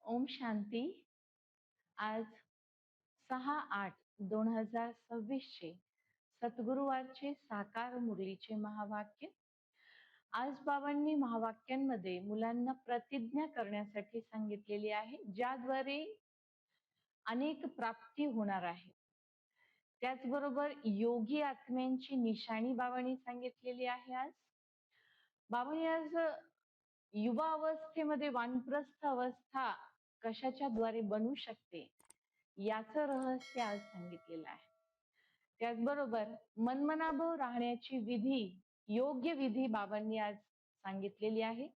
ओम शांती. आज 6/8/2026 चे सद्गुरुवारचे साकार मुरलीचे महावाक्य. आज बाबांनी महावाक्यांमध्ये मुलांना प्रतिज्ञा करण्यासाठी सांगितलेली आहे, ज्याद्वारे अनेक प्राप्ती होणार आहे. त्याचबरोबर योगी आत्म्यांची निशाणी बाबांनी सांगितलेली आहे. आज बाबांनी युवा अवस्थेमध्ये वानप्रस्थ अवस्था कशाच्या द्वारे बनू शकते याचं रहस्य आज सांगितलेलं आहे. त्याचबरोबर मनमनाभव राहण्याची विधी, योग्य विधी बाबांनी आज सांगितलेली आहे.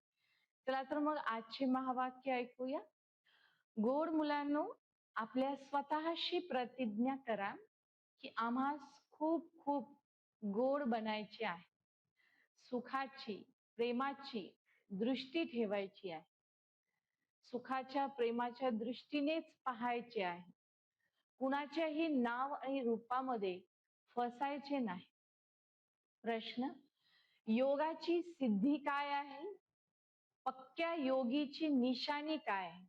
चला तर मग आजचे महावाक्य ऐकूया. गोड मुलांनो, आपल्या स्वतःशी प्रतिज्ञा करा की आम्हास खूप खूप गोड बनायचे आहे. सुखाची, प्रेमाची दृष्टी ठेवायची आहे. सुखाच्या, प्रेमाच्या दृष्टीनेच पाहायचे आहे. कुणाच्याही नाव आणि रूपामध्ये फसायचे नाही. प्रश्न: योगाची सिद्धी काय आहे? पक्क्या योगीची निशाणी काय आहे?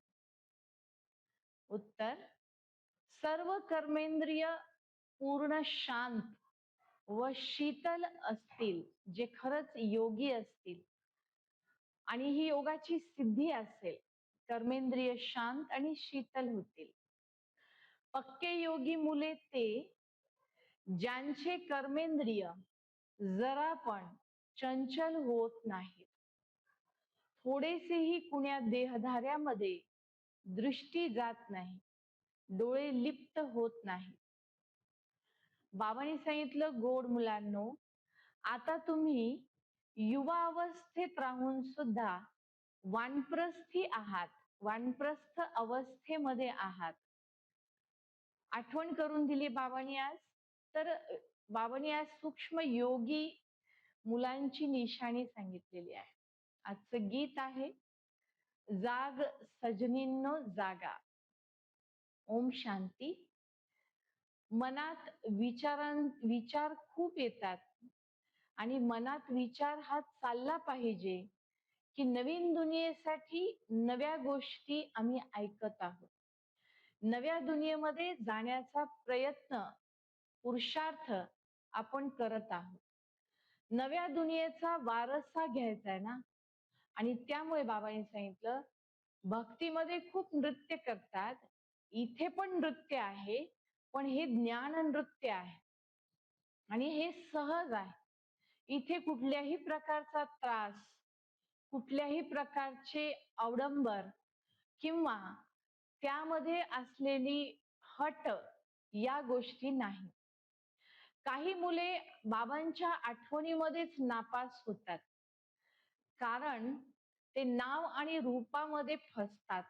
उत्तर: सर्व कर्मेंद्रिय पूर्ण शांत व शीतल असतील, जे खरंच योगी असतील, आणि ही योगाची सिद्धी असेल. कर्मेंद्रिय शांत आणि शीतल होतील. पक्के योगी मुले ते, ज्यांचे कर्मेंद्रिय जरा पण चंचल होत नाहीत. थोडेसेही कुण्या देहधार्यामध्ये दृष्टी जात नाही, डोळे लिप्त होत नाही. बाबांनी सांगितलं, गोड मुलांनो, आता तुम्ही युवा अवस्थेत राहून सुद्धा वानप्रस्थी आहात, वानप्रस्थ अवस्थेमध्ये आहात. आठवण करून दिली बाबांनी आज. तर बाबांनी आज सूक्ष्म योगी मुलांची निशाणी सांगितलेली आहे. आजचं गीत आहे, जाग सजनींनो जागा. ओम शांती. मनात विचार खूप येतात आणि मनात विचार हा चालला पाहिजे की नवीन दुनियेसाठी नव्या गोष्टी आम्ही ऐकत आहोत. नव्या दुनियेमध्ये जाण्याचा प्रयत्न, पुरुषार्थ आपण करत आहोत. नव्या दुनियेचा वारसा घ्यायचा आहे ना. आणि त्यामुळे बाबांनी सांगितलं, भक्तीमध्ये खूप नृत्य करतात, इथे पण नृत्य आहे, पण हे ज्ञान नृत्य आहे आणि हे सहज आहे. इथे कुठल्याही प्रकारचा त्रास, कुठल्याही प्रकारचे अवडंबर किंवा त्यामध्ये असलेली हट या गोष्टी नाही. काही मुले बाबांच्या आठवणीमध्येच नापास होतात, कारण ते नाव आणि रूपामध्ये फसतात.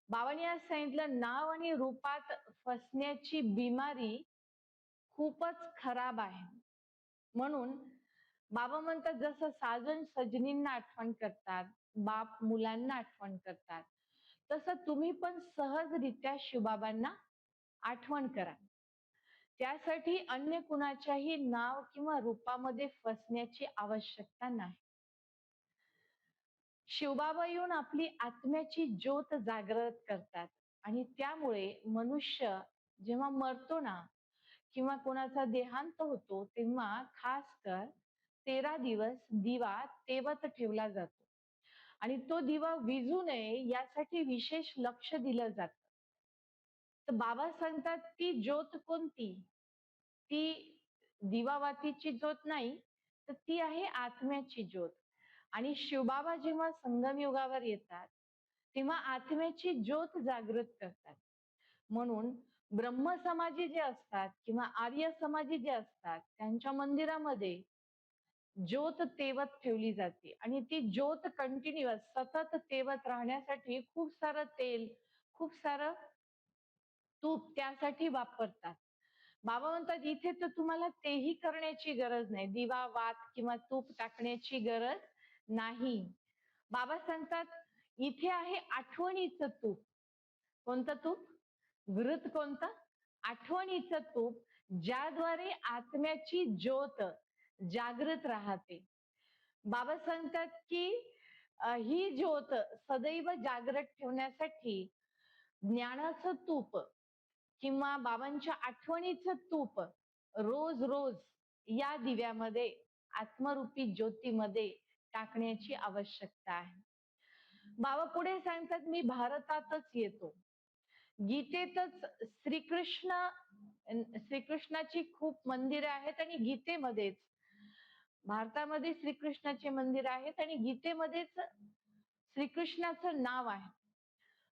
बाबांनी आज सांगितलं, नाव आणि रूपात फसण्याची बिमारी खूपच खराब आहे. म्हणून बाबा म्हणतात, जसं साजन सजनींना आठवण करतात, बाप मुलांना आठवण करतात, तसं तुम्ही पण सहजरित्या शिवबाबांना आठवण करा. त्यासाठी अन्य कुणाच्याही नाव किंवा रूपामध्ये फसण्याची आवश्यकता नाही. शिवबाबा येऊन आपली आत्म्याची ज्योत जागृत करतात आणि त्यामुळे मनुष्य जेव्हा मरतो ना, किंवा कोणाचा देहांत होतो, तेव्हा खास कर 13 दिवस दिवा तेवत ठेवला जातो आणि तो दिवा विझू नये यासाठी विशेष लक्ष दिलं जातं. तर बाबा सांगतात, ती ज्योत कोणती? ती दिवावातीची ज्योत नाही, तर ती आहे आत्म्याची ज्योत. आणि शिवबाबा जेव्हा संगम युगावर येतात, तेव्हा आत्म्याची ज्योत जागृत करतात. म्हणून ब्रह्म समाजी जे असतात किंवा आर्य समाजी जे असतात, त्यांच्या मंदिरामध्ये ज्योत तेवत ठेवली जाते आणि ती ज्योत कंटिन्युअस सतत तेवत राहण्यासाठी खूप सारं तेल, खूप सारं तूप त्यासाठी वापरतात. बाबा म्हणतात, इथे तर तुम्हाला तेही करण्याची गरज नाही, दिवा वात किंवा तूप टाकण्याची गरज नाही. बाबा सांगतात, इथे आहे आठवणीचं तूप. कोणतं तूप? घृत. कोणतं? आठवणीचं तूप, ज्याद्वारे आत्म्याची ज्योत जागृत राहते. बाबा सांगतात की ही ज्योत सदैव जागृत ठेवण्यासाठी ज्ञानाचं तूप किंवा बाबांच्या आठवणीचं तूप रोज रोज या दिव्यामध्ये, आत्मरूपी ज्योतीमध्ये टाकण्याची आवश्यकता आहे. बाबा पुढे सांगतात, मी भारतातच येतो. गीतेतच श्रीकृष्णाची खूप मंदिरे आहेत आणि गीतेमध्येच भारतामध्ये श्रीकृष्णाचे मंदिर आहेत आणि गीतेमध्येच श्रीकृष्णाचं नाव आहे.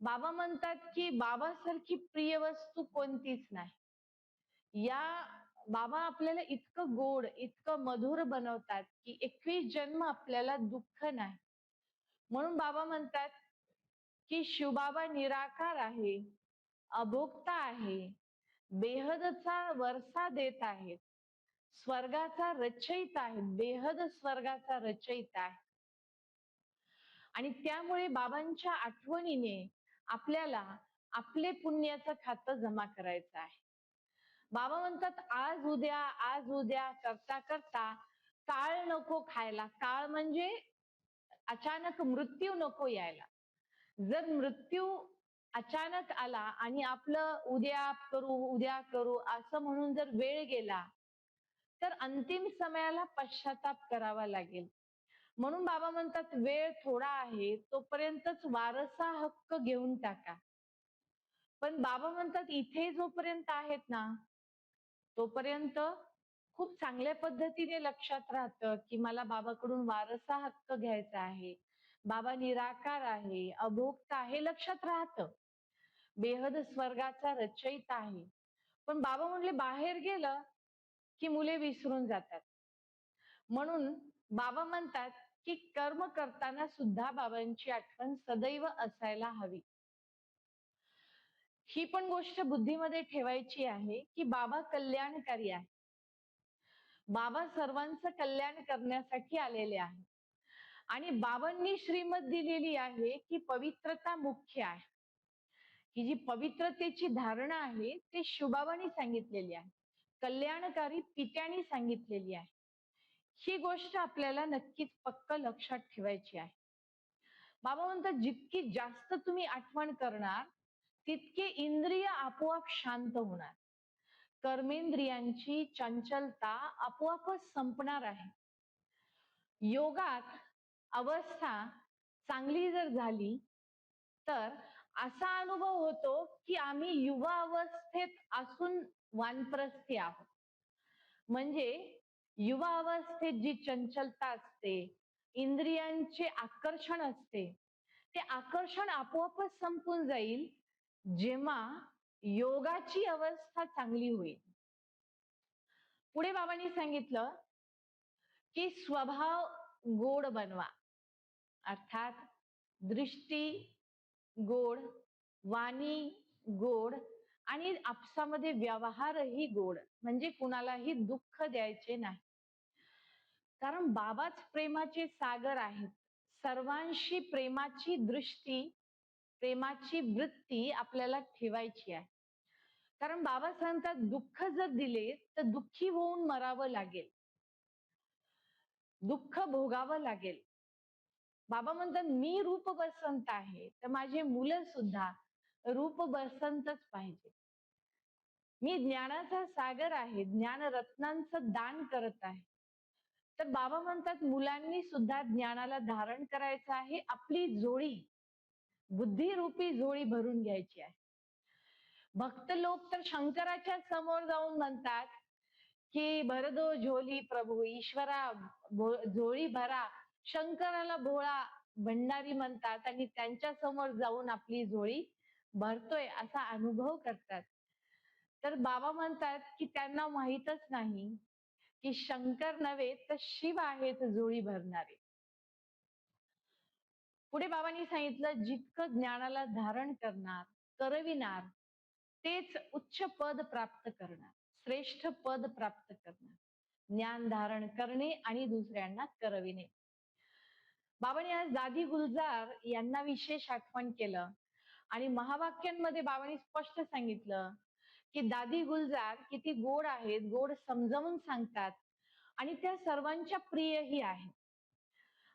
बाबा म्हणतात की बाबासारखी प्रिय वस्तू कोणतीच नाही. या बाबा आपल्याला इतकं गोड, इतकं मधुर बनवतात की 21 जन्म आपल्याला दुःख नाही. म्हणून बाबा म्हणतात की शिवबाबा निराकार आहे, अभोक्ता आहे, बेहदचा वरसा देत आहेत, स्वर्गाचा रचयिता आहे, बेहद स्वर्गाचा रचयिता आहे. आणि त्यामुळे बाबांच्या आठवणीने आपल्याला आपले पुण्याचं खातं जमा करायचं आहे. बाबा म्हणतात आज उद्या करता करता काळ नको खायला. काळ म्हणजे अचानक मृत्यू नको यायला. जर मृत्यू अचानक आला आणि आपलं उद्या करू असं म्हणून जर वेळ गेला तर अंतिम समयाला पश्चाताप करावा लागेल. म्हणून बाबा म्हणतात वेळ थोडा आहे तोपर्यंतच वारसा हक्क घेऊन टाका. पण बाबा म्हणतात इथे जोपर्यंत आहेत ना तोपर्यंत खूप चांगल्या पद्धतीने लक्षात राहतं की मला बाबाकडून वारसा हक्क घ्यायचा आहे. बाबा निराकार आहे, अभोक्ता आहे, लक्षात राहतं. बेहद स्वर्गाचा रचयिता आहे. पण बाबा म्हणले बाहेर गेलं की मुले विसरून जातात. म्हणून बाबा म्हणतात की कर्म करताना सुद्धा बाबांची आठवण सदैव असायला हवी. ही पण गोष्ट बुद्धीमध्ये ठेवायची आहे की बाबा कल्याणकारी आहे. बाबा सर्वांचं कल्याण करण्यासाठी आलेले आहे आणि बाबांनी श्रीमत दिलेली आहे की पवित्रता मुख्य आहे. ही जी पवित्रतेची धारणा आहे ते शिवबाबांनी सांगितलेली आहे, कल्याणकारी पित्यानी सांगितलेली आहे. ही गोष्ट आपल्याला नक्कीच पक्क लक्षात ठेवायची आहे. बाबा म्हणतात जितकी जास्त तुम्ही आठवण करणार तितके इंद्रिय आपोआप शांत होणार, कर्मेंद्रियांची चंचलता आपोआपच संपणार आहे. योगात अवस्था चांगली जर झाली तर असा अनुभव होतो की आम्ही युवा अवस्थेत असून वानप्रस्थी आहोत. म्हणजे युवा अवस्थेत जी चंचलता असते, इंद्रियांचे आकर्षण असते, ते आकर्षण आपोआपच संपून जाईल जेव्हा योगाची अवस्था चांगली होईल. पुढे बाबांनी सांगितलं की स्वभाव गोड बनवा, अर्थात दृष्टी गोड, वाणी गोड आणि आपसामध्ये व्यवहारही गोड, म्हणजे कुणालाही दुःख द्यायचे नाही. कारण बाबाच प्रेमाचे सागर आहेत. सर्वांशी प्रेमाची दृष्टी, प्रेमाची वृत्ती आपल्याला ठेवायची आहे. कारण बाबा सांगतात दुःख जर दिले तर दुःखी होऊन मरावं लागेल, दुःख भोगावं लागेल. बाबा म्हणतात मी रूप बसंत आहे तर माझे मुलं सुद्धा रूप बसंतच पाहिजे. मी ज्ञानाचा सागर आहे, ज्ञान रत्नांचं दान करत आहे. तर बाबा म्हणतात मुलांनी सुद्धा ज्ञानाला धारण करायचं आहे. आपली झोळी, बुद्धिरूपी झोळी भरून घ्यायची आहे. भक्त लोक तर शंकराच्या समोर जाऊन म्हणतात की भर दो झोली प्रभू, ईश्वरा झोळी भरा. शंकराला भोळा भंडारी म्हणतात आणि त्यांच्या समोर जाऊन आपली झोळी भरतोय असा अनुभव करतात. तर बाबा म्हणतात की त्यांना माहीतच नाही की शंकर नव्हे तर शिव आहेत झोळी भरणारे. पुढे बाबांनी सांगितलं जितकं ज्ञानाला धारण करणार, करविणार, तेच उच्च पद प्राप्त करणार, श्रेष्ठ पद प्राप्त करणार. ज्ञान धारण करणे आणि दुसऱ्यांना करविणे. बाबांनी आज दादी गुलजार यांना विशेष आठवण केलं आणि महावाक्यांमध्ये बाबांनी स्पष्ट सांगितलं की दादी गुलजार किती गोड आहेत, गोड समजावून सांगतात आणि त्या सर्वांच्या प्रियही आहेत.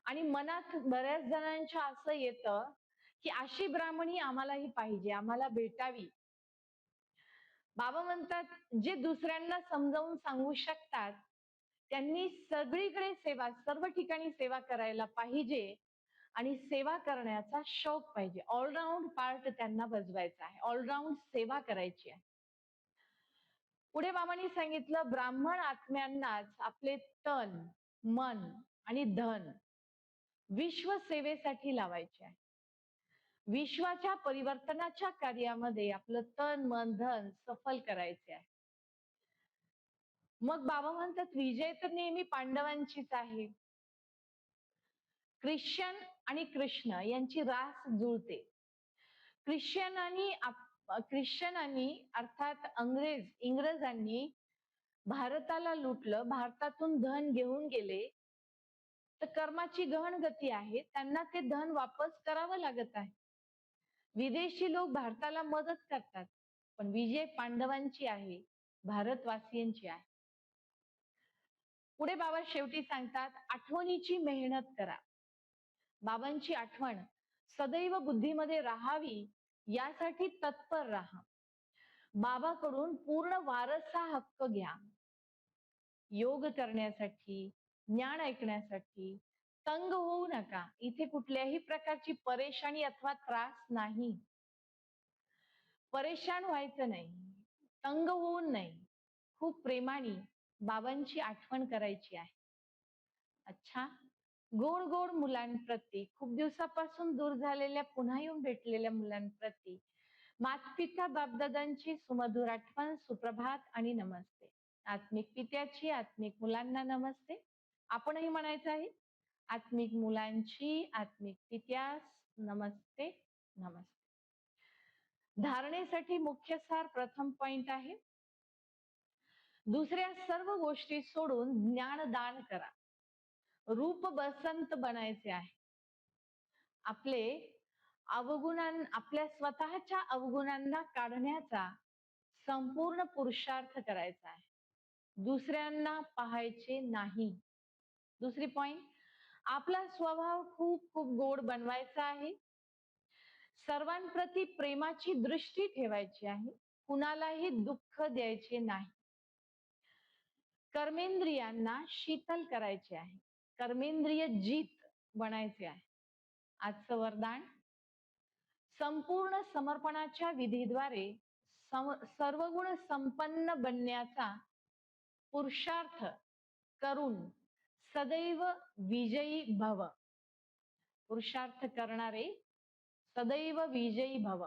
आणि मनात बऱ्याच जणांच्या असं येतं की अशी ब्राह्मणी आम्हालाही पाहिजे, आम्हाला भेटावी. बाबा म्हणतात, जे दुसऱ्यांना समजावून सांगू शकतात त्यांनी सगळीकडे सेवा, सर्व ठिकाणी सेवा करायला पाहिजे आणि सेवा करण्याचा शौक पाहिजे. ऑलराऊंड पार्ट त्यांना बजवायचा आहे, ऑलराऊंड सेवा करायची आहे. पुढे बाबांनी सांगितलं, ब्राह्मण आत्म्यांनाच आपले तन, मन आणि धन विश्व सेवेसाठी लावायचे आहे. विश्वाच्या परिवर्तनाच्या कार्यामध्ये आपलं तन, मन, धन सफल करायचे आहे. मग बाबा म्हणतात, विजय तर नेहमी पांडवांचीच आहे. ख्रिश्चन आणि कृष्ण यांची रास जुळते. ख्रिश्चनांनी अर्थात इंग्रजांनी भारताला लुटलं, भारतातून धन घेऊन गेले, तर कर्माची गहन गती आहे, त्यांना ते धन वापस करावं लागत आहे. विदेशी लोक भारताला मदत करतात, पण विजय पांडवांची आहे, भारतवासियांची आहे. पुढे बाबा शेवटी सांगतात, आठवणीची मेहनत करा. बाबांची आठवण सदैव बुद्धीमध्ये राहावी यासाठी तत्पर राहा. बाबाकडून पूर्ण वारसा हक्क घ्या. योग करण्यासाठी, ज्ञान ऐकण्यासाठी तंग होऊ नका. इथे कुठल्याही प्रकारची परेशानी अथवा त्रास नाही. परेशान व्हायचं नाही, तंग होऊन नाही, खूप प्रेमाने बाबांची आठवण करायची आहे. अच्छा, गोड गोड मुलांप्रती, खूप दिवसापासून दूर झालेल्या पुन्हा येऊन भेटलेल्या मुलांप्रती मातपिता बापदादांची सुमधुर आठवण, सुप्रभात आणि नमस्ते. आत्मिक पित्याची, आत्मिक मुलांना नमस्ते. आपणही म्हणायचं आहे, आत्मिक मुलांची, आत्मिक पित्यास नमस्ते नमस्ते. धारणेसाठी मुख्य सार प्रथम पॉइंट आहे, दुसऱ्या सर्व गोष्टी सोडून ज्ञानदान करा. रूप बसंत बनायचे आहे. आपल्या स्वतःच्या अवगुणांना काढण्याचा संपूर्ण पुरुषार्थ करायचा आहे. दुसऱ्यांना पाहायचे नाही. दुसरी पॉइंट, आपला स्वभाव खूप खूप गोड बनवायचा आहे. सर्वांप्रती प्रेमाची दृष्टी ठेवायची आहे. कुणालाही दुःख द्यायचे नाही. कर्मेंद्रियांना शीतल करायचे आहे. कर्मेंद्रिय जीत बनायचे आहे. आजचं वरदान, संपूर्ण समर्पणाच्या विधीद्वारे सर्वगुण संपन्न बनण्याचा पुरुषार्थ करून सदैव विजयी भव. पुरुषार्थ करणारे सदैव विजयी भव.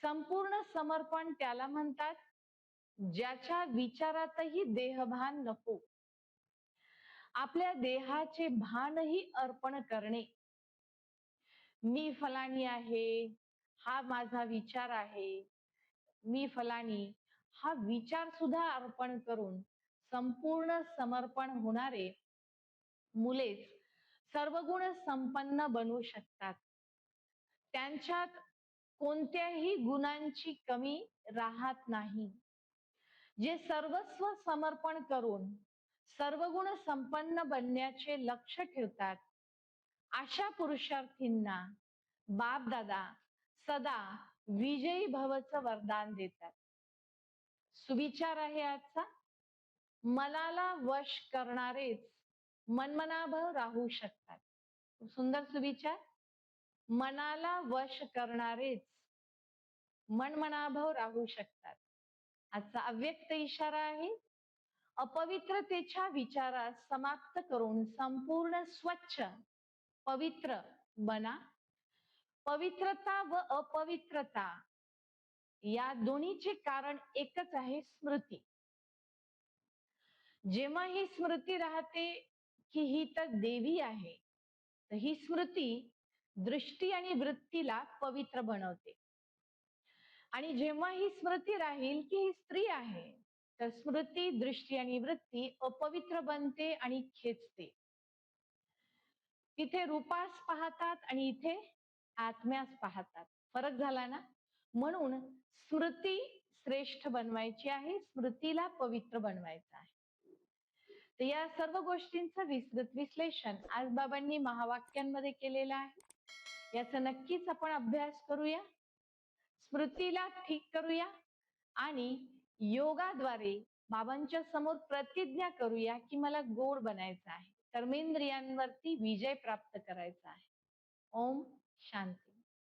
संपूर्ण समर्पण त्याला म्हणतात ज्याच्या विचारातही देहभान नको. आपल्या देहाचे भानही अर्पण करणे. मी फलानी आहे, हा माझा विचार आहे, मी फलानी, हा विचार सुद्धा अर्पण करून संपूर्ण समर्पण होणारे मुलेच सर्वगुण संपन्न बनवू शकतात. त्यांच्यात कोणत्याही गुणांची कमी राहत नाही. जे सर्वस्व समर्पण करून सर्वगुण संपन्न बनण्याचे लक्ष ठेवतात, अशा पुरुषार्थींना बापदादा सदा विजयी भवचं वरदान देतात. सुविचार आहे आजचा, मनाला वश करणारेच मनमनाभव राहू शकतात. सुंदर सुविचार, मनाला वश करणारेच मनमनाभव राहू शकतात. आजचा अव्यक्त इशारा आहे, अपवित्रतेच्या विचारास समाप्त करून संपूर्ण स्वच्छ पवित्र बना. पवित्रता व अपवित्रता या दोन्हीचे कारण एकच आहे, स्मृती. जेव्हा ही स्मृती राहते की ही तर देवी आहे, तर ही स्मृती दृष्टी आणि वृत्तीला पवित्र बनवते. आणि जेव्हा ही स्मृती राहील की ही स्त्री आहे, तर स्मृती, दृष्टी आणि वृत्ती अपवित्र बनते आणि खेचते. तिथे रूपास पाहतात आणि इथे आत्म्यास पाहतात. फरक झाला ना? म्हणून स्मृती श्रेष्ठ बनवायची आहे, स्मृतीला पवित्र बनवायचं आहे. तर या सर्व गोष्टींचं विस्तृत विश्लेषण आज बाबांनी महावाक्यांमध्ये केलेलं आहे. याचा नक्कीच आपण अभ्यास करूया, स्मृतीला ठीक करूया आणि योगाद्वारे बाबांच्या समोर प्रतिज्ञा करूया की मला गोड बनायचं आहे, कर्मेंद्रियांवरती विजय प्राप्त करायचा आहे. ओम शांती.